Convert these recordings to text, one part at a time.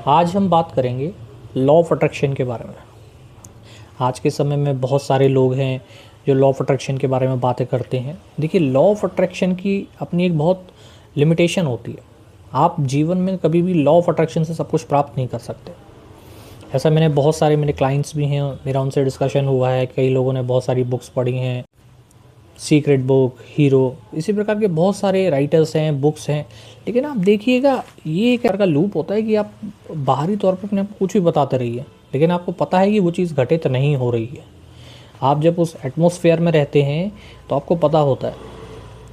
आज हम बात करेंगे लॉ ऑफ अट्रैक्शन के बारे में। आज के समय में बहुत सारे लोग हैं जो लॉ ऑफ अट्रैक्शन के बारे में बातें करते हैं। देखिए, लॉ ऑफ अट्रैक्शन की अपनी एक बहुत लिमिटेशन होती है। आप जीवन में कभी भी लॉ ऑफ अट्रैक्शन से सब कुछ प्राप्त नहीं कर सकते। ऐसा मैंने बहुत सारे मेरे क्लाइंट्स भी हैं, मेरा उनसे डिस्कशन हुआ है। कई लोगों ने बहुत सारी बुक्स पढ़ी हैं, सीक्रेट बुक, हीरो, इसी प्रकार के बहुत सारे राइटर्स हैं, बुक्स हैं। लेकिन आप देखिएगा, ये एक प्रकार का लूप होता है कि आप बाहरी तौर पर अपने आप को कुछ भी बताते रहिए, लेकिन आपको पता है कि वो चीज़ घटित नहीं हो रही है। आप जब उस एटमॉस्फेयर में रहते हैं तो आपको पता होता है।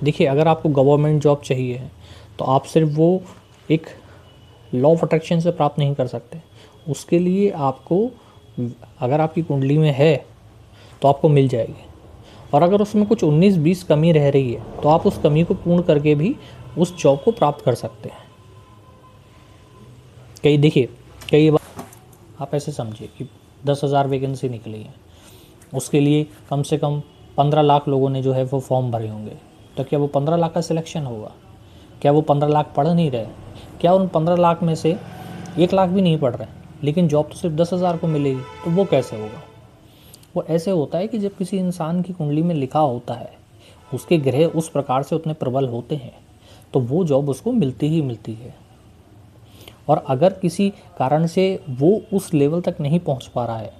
देखिए, अगर आपको गवर्नमेंट जॉब चाहिए है तो आप सिर्फ वो एक लॉ ऑफ अट्रैक्शन से प्राप्त नहीं कर सकते। उसके लिए आपको, अगर आपकी कुंडली में है तो आपको मिल जाएगी, और अगर उसमें कुछ 19-20 कमी रह रही है तो आप उस कमी को पूर्ण करके भी उस जॉब को प्राप्त कर सकते हैं। कई बार आप ऐसे समझिए कि 10,000 वैकेंसी निकली है, उसके लिए कम से कम 15 लाख लोगों ने जो है वो फॉर्म भरे होंगे। तो क्या वो 15 लाख का सिलेक्शन होगा? क्या वो 15 लाख पढ़ नहीं रहे? क्या उन 15 लाख में से 1 लाख भी नहीं पढ़ रहे, लेकिन जॉब तो सिर्फ 10,000 को मिलेगी? तो वो कैसे होगा? वो ऐसे होता है कि जब किसी इंसान की कुंडली में लिखा होता है, उसके ग्रह उस प्रकार से उतने प्रबल होते हैं, तो वो जॉब उसको मिलती ही मिलती है। और अगर किसी कारण से वो उस लेवल तक नहीं पहुंच पा रहा है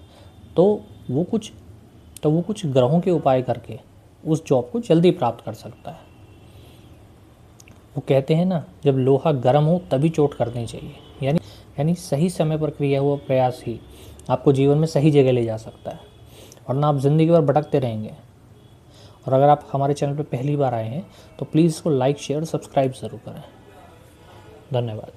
तो वो कुछ ग्रहों के उपाय करके उस जॉब को जल्दी प्राप्त कर सकता है। वो कहते हैं ना, जब लोहा गर्म हो तभी चोट करनी चाहिए। यानी सही समय पर किया हुआ प्रयास ही आपको जीवन में सही जगह ले जा सकता है, वरना आप ज़िंदगी भर भटकते रहेंगे। और अगर आप हमारे चैनल पर पहली बार आए हैं तो प्लीज़ इसको लाइक, शेयर, सब्सक्राइब ज़रूर करें। धन्यवाद।